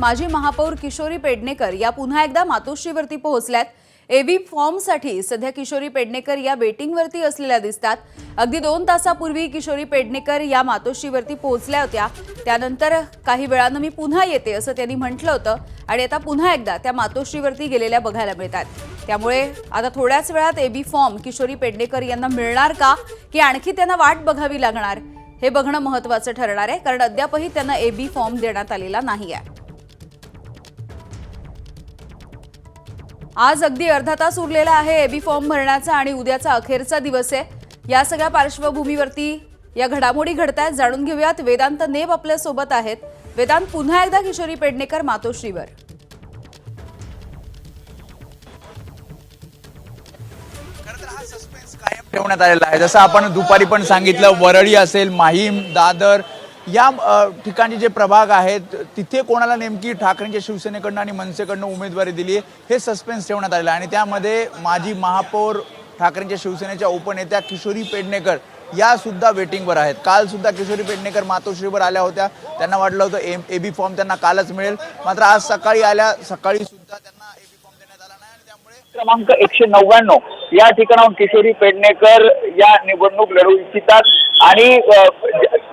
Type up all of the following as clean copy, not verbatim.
माजी महापौर किशोरी पेडणेकर या पुन्हा एकदा मातोश्रीवरती पोहोचल्यात। एबी फॉर्मसाठी सध्या किशोरी पेडणेकर या वेटिंगवरती असलेल्या दिसतात। अगदी 2 तासापूर्वी किशोरी पेडणेकर या मातोश्रीवरती पोहोचल्या होत्या। त्यानंतर काही वेळानं मी पुन्हा येते असं त्यांनी म्हटलं होतं आणि आता पुन्हा एकदा त्या मातोश्रीवरती गेलेल्या बघायला मिळतात। त्यामुळे आता थोड्याच वेळात एबी फॉर्म किशोरी पेडणेकर यांना मिळणार का की आणखी त्यांना वाट बघावी लागणार हे बघणं महत्त्वाचं ठरणार आहे, कारण अद्यापही त्यांना एबी फॉर्म देण्यात आलेला नाहीये। आज अगदी अर्धा तास उरलेला आहे एबी फॉर्म भरण्याचा आणि उद्याचा अखेरचा दिवस आहे। या सगळ्या पार्श्वभूमीवरती या घडामोडी घडतायत, जाणून घेऊयात। वेदांत नेब आपल्या सोबत आहेत। वेदांत, पुन्हा एकदा किशोरी पेडणेकर मातोश्रीवर। ठेवण्यात आलेला आहे। जसं आपण दुपारी पण सांगितलं, वरळी असेल, माहीम, दादर या ठिकाणी जे प्रभाग आहेत तिथे कोणाला नेमकी ठाकरेंच्या शिवसेनेकडनं आणि मनसेकडनं उमेदवारी दिली हे सस्पेन्स ठेवण्यात आलेलं आहे। आणि त्यामध्ये माजी महापौर ठाकरेंच्या शिवसेनेच्या उपनेत्या किशोरी पेडणेकर या सुद्धा वेटिंगवर आहेत। काल सुद्धा किशोरी पेडणेकर मातोश्रीवर आल्या होत्या। त्यांना वाटलं होतं एबी फॉर्म त्यांना कालच मिळेल, मात्र आज सकाळी सुद्धा त्यांना एबी फॉर्म देण्यात आला नाही आणि त्यामुळे क्रमांक 199 या ठिकाणाहून किशोरी पेडणेकर या निवडणूक लढवू इच्छितात। आणि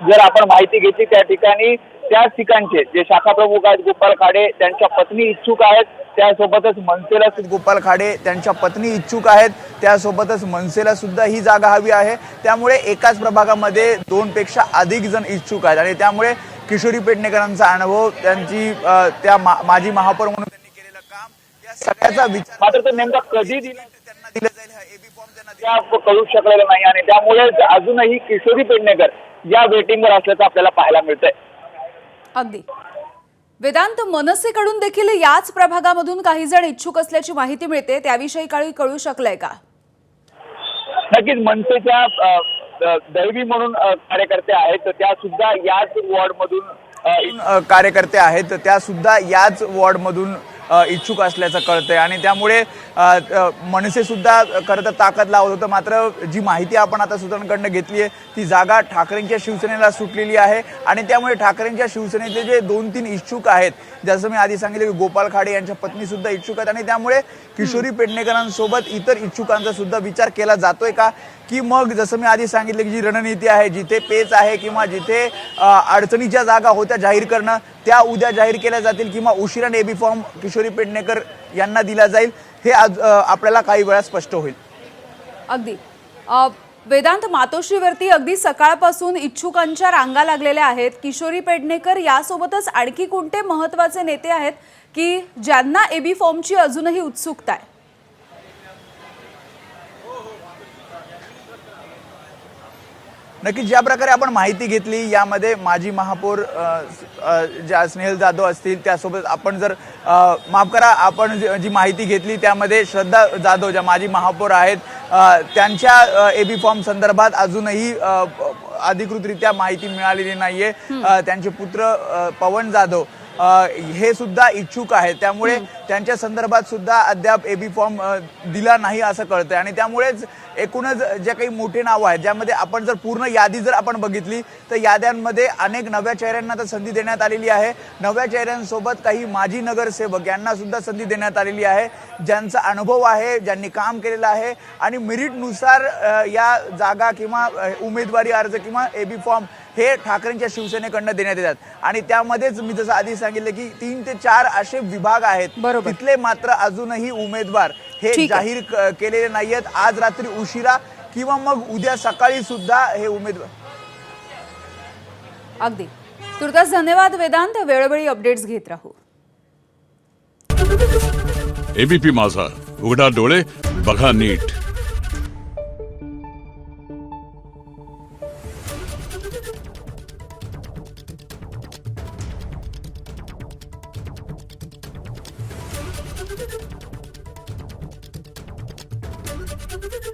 जर आपण माहिती घेतली त्या ठिकाणी त्याच ठिकाणचे जे शाखा प्रमुख आहेत गोपाल खाडे त्यांच्या पत्नी इच्छुक आहेत, त्यासोबतच मनसेला गोपाल खाडे त्यांच्या पत्नी इच्छुक आहेत, त्यासोबतच मनसेला सुद्धा ही जागा हवी आहे। त्यामुळे एकाच प्रभागामध्ये 2 पेक्षा अधिक जण इच्छुक आहेत आणि त्यामुळे किशोरी पेडणेकरांचा अनुभव, त्यांची त्या माजी महापौर म्हणून त्यांनी केलेलं काम, या सगळ्याचा विचार मात्र तो नेमका कधी त्यांना दिला जाईल हा एबी फॉर्म त्या कळू शकलेलं नाही आणि त्यामुळे अजूनही किशोरी पेडणेकर या वेटिंगवर असल्याचं आपल्याला पाहायला मिळतंय। अगदी वेदांत, मनसेकडून देखील याच प्रभागामधून काही जण इच्छुक असल्याची माहिती मिळते, त्याविषयी काही कळू शकलंय का? नक्कीच मनसेच्या दैवी म्हणून कार्यकर्ते आहेत, त्या सुद्धा याच वॉर्डमधून इच्छुक असल्याचं कळतंय आणि त्यामुळे मनसे सुद्धा खरं तर ताकद लावत होतं। मात्र जी माहिती आपण आता सूत्रांकडनं घेतली आहे ती जागा ठाकरेंच्या शिवसेनेला सुटलेली आहे आणि त्यामुळे ठाकरेंच्या शिवसेनेचे जे 2-3 इच्छुक आहेत, जसं मी आधी सांगितलं की गोपाल खाडे यांच्या पत्नी सुद्धा इच्छुक आहेत आणि त्यामुळे किशोरी पेडणेकरांसोबत इतर इच्छुकांचा सुद्धा विचार केला जातोय का, की मग जसं मी आधी सांगितलं की जी रणनीती आहे, जिथे पेच आहे किंवा जिथे अडचणीच्या जागा होत्या जाहीर करणं, त्या उद्या जाहीर केल्या जातील किंवा उशिराने एबी फॉर्म किशोरी पेडणेकर यांना दिला जाईल, हे आज आपल्याला काही वेळा स्पष्ट होईल। अगदी वेदांत, मातोश्रीवरती अगदी सकाळपासून इच्छुकांच्या रांगा लागलेल्या आहेत। किशोरी पेडणेकर यासोबतच आणखी कोणते महत्त्वाचे नेते आहेत की ज्यांना एबी फॉर्मची अजूनही उत्सुकता आहे? नक्की ज्या प्रकारे आपण माहिती घेतली यामध्ये माजी महापौर ज्या स्नेहल जाधव असतील, त्यासोबत आपण जर माफ करा, आपण जी माहिती घेतली त्यामध्ये श्रद्धा जाधव ज्या माजी महापौर आहेत त्यांच्या एबी फॉर्म संदर्भात अजूनही अधिकृतरित्या माहिती मिळालेली नाहीये। त्यांचे पुत्र पवन जाधव हे सुद्धा इच्छुक आहेत, त्यामुळे त्यांच्या संदर्भात सुद्धा अद्याप एबी फॉर्म दिला नाही असं कळतंय आणि त्यामुळेच एकूणच जे काही मोठे नाव आहेत, ज्यामध्ये आपण जर पूर्ण यादी जर आपण बघितली तर याद्यांमध्ये अनेक नव्या चेहऱ्यांना तर संधी देण्यात आलेली आहे। नव्या चेहऱ्यांसोबत काही माजी नगरसेवक यांना सुद्धा संधी देण्यात आलेली आहे, ज्यांचा अनुभव आहे, ज्यांनी काम केलेलं आहे आणि मेरिटनुसार या जागा किंवा उमेदवारी अर्ज किंवा एबी फॉर्म हे ठाकरेंच्या शिवसेनेकडनं देण्यात येतात आणि त्यामध्येच मी जसं आधी सांगितलं की 3 ते 4 असे विभाग आहेत, तिथले मात्र अजूनही उमेदवार हे जाहीर केलेले नाहीयेत। आज रात्री उशिरा किंवा मग उद्या सकाळी सुद्धा हे उमेदवार। अगदी तुर्तास धन्यवाद वेदांत, वेळोवेळी अपडेट्स घेत राहू। एबीपी माझा, उघडा डोळे बघा नीट। Thank you.